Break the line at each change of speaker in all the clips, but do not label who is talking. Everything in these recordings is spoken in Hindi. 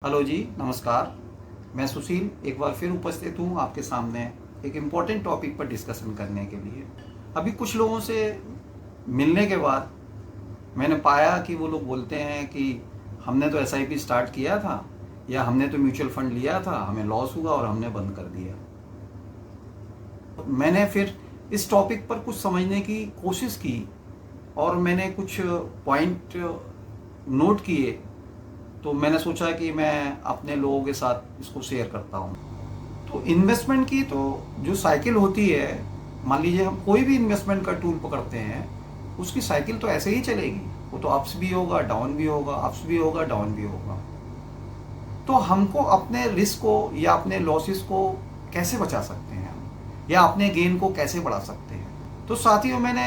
हेलो जी, नमस्कार। मैं सुशील एक बार फिर उपस्थित हूँ आपके सामने एक इम्पॉर्टेंट टॉपिक पर डिस्कशन करने के लिए। अभी कुछ लोगों से मिलने के बाद मैंने पाया कि वो लोग बोलते हैं कि हमने तो एसआईपी स्टार्ट किया था या हमने तो म्यूचुअल फंड लिया था, हमें लॉस हुआ और हमने बंद कर दिया। मैंने फिर इस टॉपिक पर कुछ समझने की कोशिश की और मैंने कुछ पॉइंट नोट किए। तो मैंने सोचा कि मैं अपने लोगों के साथ इसको शेयर करता हूँ। तो इन्वेस्टमेंट की तो जो साइकिल होती है, मान लीजिए हम कोई भी इन्वेस्टमेंट का टूल पकड़ते हैं, उसकी साइकिल तो ऐसे ही चलेगी। वो तो अप्स भी होगा, डाउन भी होगा, अप्स भी होगा, डाउन भी होगा। तो हमको अपने रिस्क को या अपने लॉसेस को कैसे बचा सकते हैं या अपने गेन को कैसे बढ़ा सकते हैं। तो साथियों, मैंने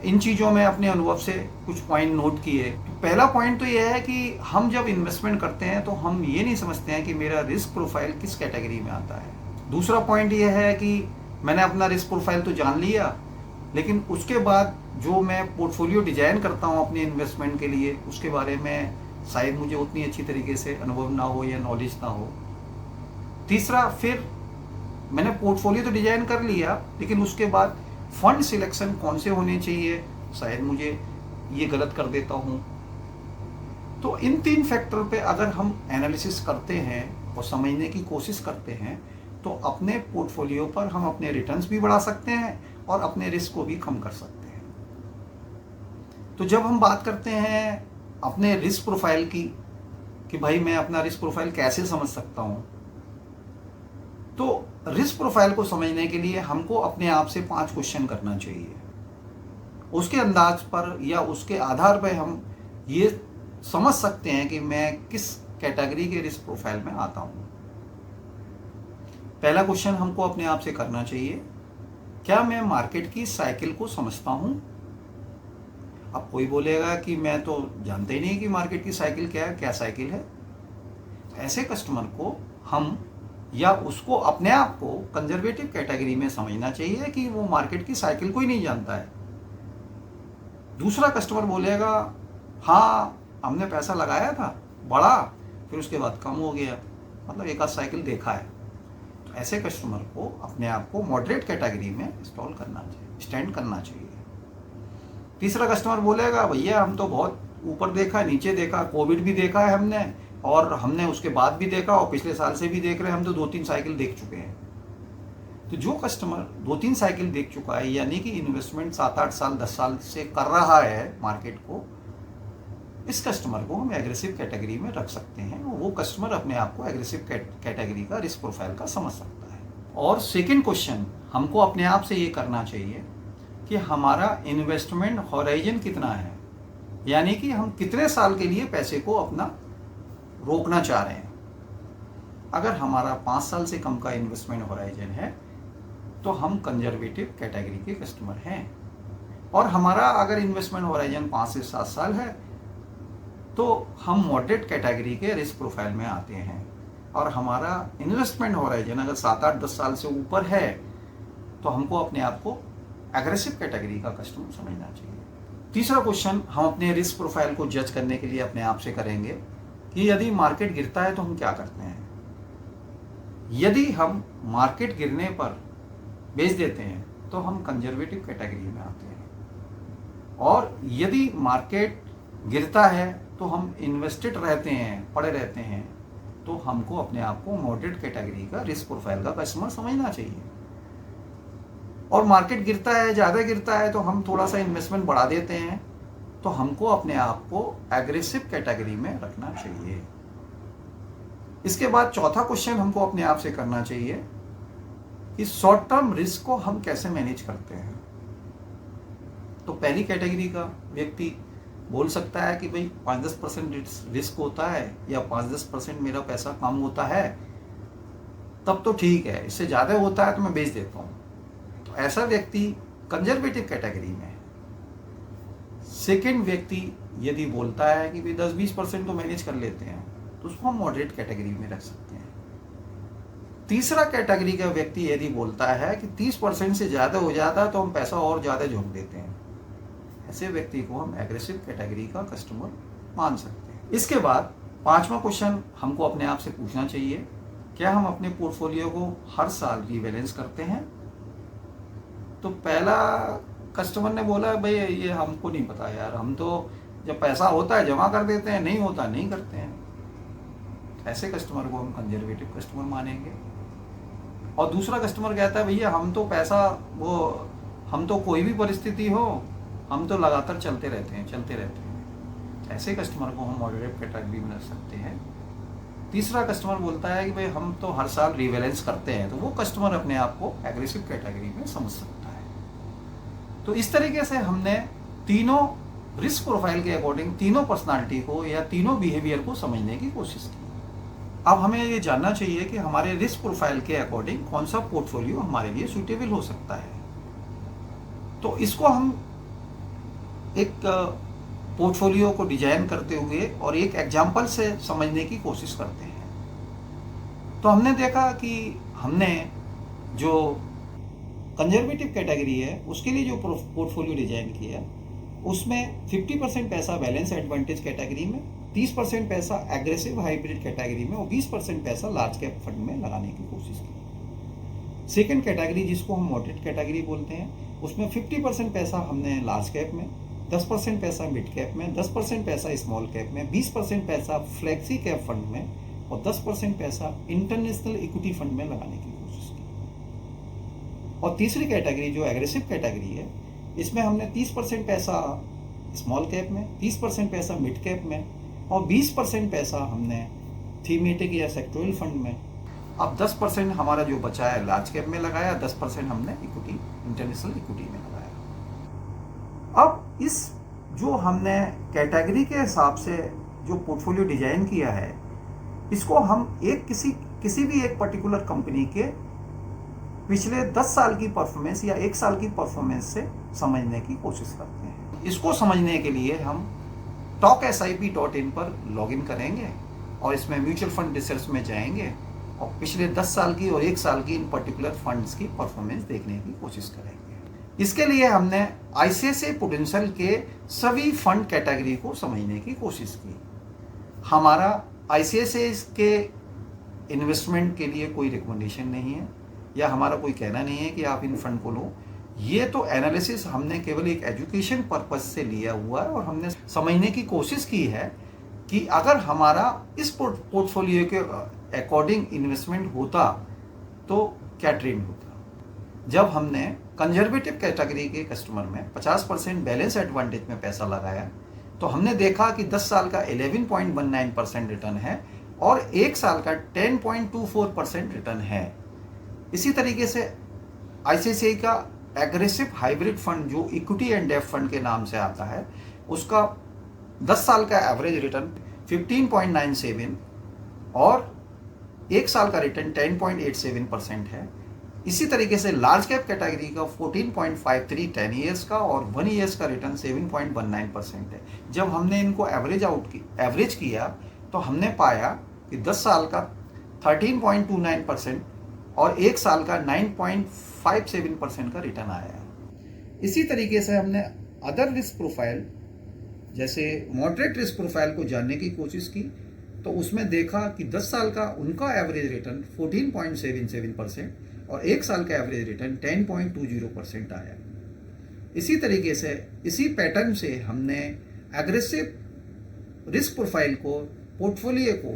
इन चीज़ों में अपने अनुभव से कुछ पॉइंट नोट किए। तो पहला पॉइंट तो यह है कि हम जब इन्वेस्टमेंट करते हैं तो हम ये नहीं समझते हैं कि मेरा रिस्क प्रोफाइल किस कैटेगरी में आता है। दूसरा पॉइंट यह है कि मैंने अपना रिस्क प्रोफाइल तो जान लिया, लेकिन उसके बाद जो मैं पोर्टफोलियो डिजाइन करता हूँ अपने इन्वेस्टमेंट के लिए, उसके बारे में शायद मुझे उतनी अच्छी तरीके से अनुभव ना हो या नॉलेज ना हो। तीसरा, फिर मैंने पोर्टफोलियो तो डिजाइन कर लिया, लेकिन उसके बाद फंड सिलेक्शन कौन से होने चाहिए, शायद मुझे ये गलत कर देता हूँ। तो इन तीन फैक्टर पे अगर हम एनालिसिस करते हैं और समझने की कोशिश करते हैं तो अपने पोर्टफोलियो पर हम अपने रिटर्न्स भी बढ़ा सकते हैं और अपने रिस्क को भी कम कर सकते हैं। तो जब हम बात करते हैं अपने रिस्क प्रोफाइल की कि भाई मैं अपना रिस्क प्रोफाइल कैसे समझ सकता हूँ, तो रिस्क प्रोफाइल को समझने के लिए हमको अपने आप से 5 क्वेश्चन करना चाहिए। उसके अंदाज पर या उसके आधार पर हम ये समझ सकते हैं कि मैं किस कैटेगरी के रिस्क प्रोफाइल में आता हूँ। पहला क्वेश्चन हमको अपने आप से करना चाहिए, क्या मैं मार्केट की साइकिल को समझता हूँ। अब कोई बोलेगा कि मैं तो जानते ही नहीं कि मार्केट की साइकिल क्या है, क्या साइकिल है। ऐसे कस्टमर को हम या उसको अपने आप को कंजर्वेटिव कैटेगरी में समझना चाहिए कि वो मार्केट की साइकिल को ही नहीं जानता है। दूसरा कस्टमर बोलेगा हाँ हमने पैसा लगाया था, बढ़ा, फिर उसके बाद कम हो गया, मतलब एक आध साइकिल देखा है। तो ऐसे कस्टमर को अपने आप को मॉडरेट कैटेगरी में इंस्टॉल करना चाहिए, स्टैंड करना चाहिए। तीसरा कस्टमर बोलेगा भैया हम तो बहुत ऊपर देखा, नीचे देखा, कोविड भी देखा है हमने, और हमने उसके बाद भी देखा और पिछले साल से भी देख रहे हैं, हम तो 2-3 साइकिल देख चुके हैं। तो जो कस्टमर 2-3 साइकिल देख चुका है, यानी कि इन्वेस्टमेंट 7-8 साल 10 साल से कर रहा है मार्केट को, इस कस्टमर को हम एग्रेसिव कैटेगरी में रख सकते हैं। वो कस्टमर अपने आप को एग्रेसिव कैटेगरी का रिस्क प्रोफाइल का समझ सकता है। और सेकेंड क्वेश्चन हमको अपने आप से ये करना चाहिए कि हमारा इन्वेस्टमेंट हॉराइजन कितना है, यानी कि हम कितने साल के लिए पैसे को अपना रोकना चाह रहे हैं। अगर हमारा 5 साल से कम का इन्वेस्टमेंट हॉराइजन है तो हम कंजर्वेटिव कैटेगरी के कस्टमर हैं, और हमारा अगर इन्वेस्टमेंट हॉराइजन 5 से 7 साल है तो हम मॉडरेट कैटेगरी के रिस्क प्रोफाइल में आते हैं। और हमारा इन्वेस्टमेंट हॉराइजन अगर 7-8-10 साल से ऊपर है तो हमको अपने आप को एग्रेसिव कैटेगरी का कस्टमर समझना चाहिए। तीसरा क्वेश्चन हम अपने रिस्क प्रोफाइल को जज करने के लिए अपने आप से करेंगे कि यदि मार्केट गिरता है तो हम क्या करते हैं। यदि हम मार्केट गिरने पर बेच देते हैं तो हम कंजर्वेटिव कैटेगरी में आते हैं, और यदि मार्केट गिरता है तो हम इन्वेस्टेड रहते हैं, पड़े रहते हैं, तो हमको अपने आप को मॉडरेट कैटेगरी का रिस्क प्रोफाइल का कस्टमर समझना चाहिए। और मार्केट गिरता है, ज़्यादा गिरता है, तो हम थोड़ा सा इन्वेस्टमेंट बढ़ा देते हैं, तो हमको अपने आप को एग्रेसिव कैटेगरी में रखना चाहिए। इसके बाद चौथा क्वेश्चन हमको अपने आप से करना चाहिए कि शॉर्ट टर्म रिस्क को हम कैसे मैनेज करते हैं। तो पहली कैटेगरी का व्यक्ति बोल सकता है कि भाई 5-10% रिस्क होता है या 5-10% मेरा पैसा कम होता है तब तो ठीक है, इससे ज़्यादा होता है तो मैं बेच देता हूँ। तो ऐसा व्यक्ति कंजर्वेटिव कैटेगरी में है। सेकेंड व्यक्ति यदि बोलता है कि भाई 10-20% तो मैनेज कर लेते हैं तो उसको हम मॉडरेट कैटेगरी में रख सकते हैं। तीसरा कैटेगरी का व्यक्ति यदि बोलता है कि 30% से ज़्यादा हो जाता है तो हम पैसा और ज़्यादा झोंक देते हैं, ऐसे व्यक्ति को हम एग्रेसिव कैटेगरी का कस्टमर मान सकते हैं। इसके बाद पांचवा क्वेश्चन हमको अपने आप से पूछना चाहिए, क्या हम अपने पोर्टफोलियो को हर साल रीबैलेंस करते हैं? तो पहला कस्टमर ने बोला, भाई ये हमको नहीं पता यार, हम तो जब पैसा होता है जमा कर देते हैं, नहीं होता नहीं करते हैं। ऐसे कस्टमर को हम कंजर्वेटिव कस्टमर मानेंगे। और दूसरा कस्टमर कहता है, भैया हम तो पैसा हम तो कोई भी परिस्थिति हो हम तो लगातार चलते रहते हैं। ऐसे कस्टमर को हम मॉडरेट कैटेगरी में रख सकते हैं। तीसरा कस्टमर बोलता है कि भाई हम तो हर साल रीबैलेंस करते हैं, तो वो कस्टमर अपने आप को एग्रेसिव कैटेगरी में समझ सकता है। तो इस तरीके से हमने तीनों रिस्क प्रोफाइल के अकॉर्डिंग तीनों पर्सनालिटी को या तीनों बिहेवियर को समझने की कोशिश की। अब हमें ये जानना चाहिए कि हमारे रिस्क प्रोफाइल के अकॉर्डिंग कौन सा पोर्टफोलियो हमारे लिए सूटेबल हो सकता है। तो इसको हम एक पोर्टफोलियो को डिजाइन करते हुए और एक एग्जाम्पल से समझने की कोशिश करते हैं। तो हमने देखा कि हमने जो कंजर्वेटिव कैटेगरी है उसके लिए जो पोर्टफोलियो डिजाइन किया, उसमें 50% पैसा बैलेंस एडवांटेज कैटेगरी में, 30% पैसा एग्रेसिव हाइब्रिड कैटेगरी में और 20% पैसा लार्ज कैप फंड में लगाने की कोशिश की। सेकेंड कैटेगरी जिसको हम मॉडरेट कैटेगरी बोलते हैं, उसमें 50% पैसा हमने लार्ज कैप में, 10% पैसा मिड कैप में, 10% पैसा स्मॉल कैप में, 20% पैसा फ्लेक्सी कैप फंड में और 10% पैसा इंटरनेशनल इक्विटी फंड में लगाने की कोशिश की। और तीसरी कैटेगरी जो एग्रेसिव कैटेगरी है, इसमें हमने 30% पैसा स्मॉल कैप में, 30% पैसा मिड कैप में और 20% पैसा हमने थीमेटिक या सेक्टोरल फंड में। अब 10% हमारा जो बचा है लार्ज कैप में लगाया, 10% हमने इक्विटी इंटरनेशनल इक्विटी में लगाया। अब इस जो हमने कैटेगरी के हिसाब से जो पोर्टफोलियो डिजाइन किया है, इसको हम एक किसी भी एक पर्टिकुलर कंपनी के पिछले 10 साल की परफॉर्मेंस या 1 साल की परफॉर्मेंस से समझने की कोशिश करते हैं। इसको समझने के लिए हम talksip.in पर लॉगिन करेंगे और इसमें म्यूचुअल फंड रिसर्च में जाएंगे और पिछले 10 साल की और 1 साल की इन पर्टिकुलर फंड्स की परफॉर्मेंस देखने की कोशिश करेंगे। इसके लिए हमने आईसीआईसीआई प्रूडेंशियल के सभी फंड कैटेगरी को समझने की कोशिश की। हमारा आईसीआईसीआई के इन्वेस्टमेंट के लिए कोई रिकमेंडेशन नहीं है या हमारा कोई कहना नहीं है कि आप इन फंड को लो। ये तो एनालिसिस हमने केवल एक एजुकेशन पर्पस से लिया हुआ है और हमने समझने की कोशिश की है कि अगर हमारा इस पोर्टफोलियो के अकॉर्डिंग इन्वेस्टमेंट होता तो क्या ट्रेंड होता। जब हमने कंजर्वेटिव कैटेगरी के कस्टमर में 50% बैलेंस एडवांटेज में पैसा लगाया, तो हमने देखा कि 10 साल का 11.19% रिटर्न है और 1 साल का 10.24% रिटर्न है। इसी तरीके से आईसीआईसीआई का एग्रेसिव हाइब्रिड फंड जो इक्विटी एंड डेब्ट फंड के नाम से आता है, उसका 10 साल का एवरेज रिटर्न 15.97 और 1 साल का रिटर्न 10.87% है। इसी तरीके से लार्ज कैप कैटेगरी का 14.53 10 ईयर्स का और 1 ईयर्स का रिटर्न 7.19% है। जब हमने इनको एवरेज किया तो हमने पाया कि 10 साल का 13.29% और 1 साल का 9.57% का रिटर्न आया है। इसी तरीके से हमने अदर रिस्क प्रोफाइल जैसे मॉडरेट रिस्क प्रोफाइल को जानने की कोशिश की, तो उसमें देखा कि 10 साल का उनका एवरेज रिटर्न 14.77% और 1 साल का एवरेज रिटर्न 10.20% आया। इसी तरीके से इसी पैटर्न से हमने एग्रेसिव रिस्क प्रोफाइल को, पोर्टफोलियो को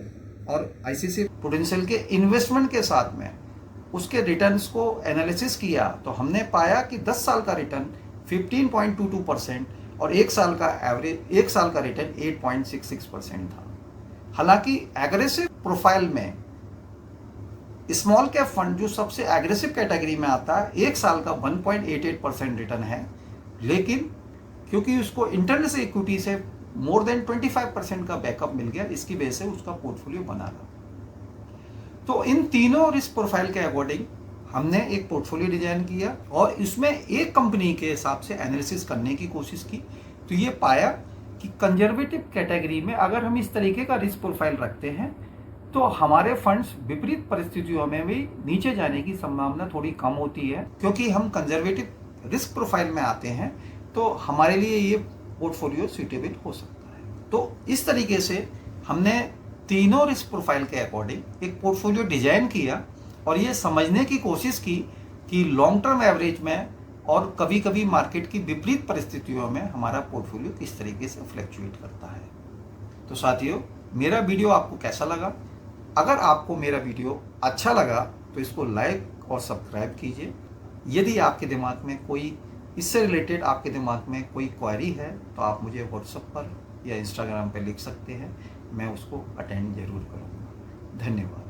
और आईसीआईसीआई प्रूडेंशियल के इन्वेस्टमेंट के साथ में उसके रिटर्न्स को एनालिसिस किया, तो हमने पाया कि 10 साल का रिटर्न 15.22% और 1 साल का रिटर्न 8.66% था। हालांकि एग्रेसिव प्रोफाइल में स्मॉल कैप फंड जो सबसे एग्रेसिव कैटेगरी में आता है, 1 साल का 1.88% रिटर्न है, लेकिन क्योंकि उसको इंटरनेशनल इक्विटी से मोर देन 25% का बैकअप मिल गया, इसकी वजह से उसका पोर्टफोलियो बना रहा। तो इन तीनों रिस्क प्रोफाइल के अकॉर्डिंग हमने एक पोर्टफोलियो डिजाइन किया और इसमें एक कंपनी के हिसाब से एनालिसिस करने की कोशिश की। तो ये पाया कि कंजर्वेटिव कैटेगरी में अगर हम इस तरीके का रिस्क प्रोफाइल रखते हैं तो हमारे फंड्स विपरीत परिस्थितियों में भी नीचे जाने की संभावना थोड़ी कम होती है, क्योंकि हम कंजर्वेटिव रिस्क प्रोफाइल में आते हैं तो हमारे लिए ये पोर्टफोलियो सूटेबल हो सकता है। तो इस तरीके से हमने तीनों रिस्क प्रोफाइल के अकॉर्डिंग एक पोर्टफोलियो डिजाइन किया और ये समझने की कोशिश की कि लॉन्ग टर्म एवरेज में और कभी कभी मार्केट की विपरीत परिस्थितियों में हमारा पोर्टफोलियो किस तरीके से फ्लक्चुएट करता है। तो साथियों, मेरा वीडियो आपको कैसा लगा? अगर आपको मेरा वीडियो अच्छा लगा तो इसको लाइक और सब्सक्राइब कीजिए। यदि आपके दिमाग में कोई इससे रिलेटेड आपके दिमाग में कोई क्वेरी है तो आप मुझे व्हाट्सएप पर या इंस्टाग्राम पर लिख सकते हैं, मैं उसको अटेंड जरूर करूँगा। धन्यवाद।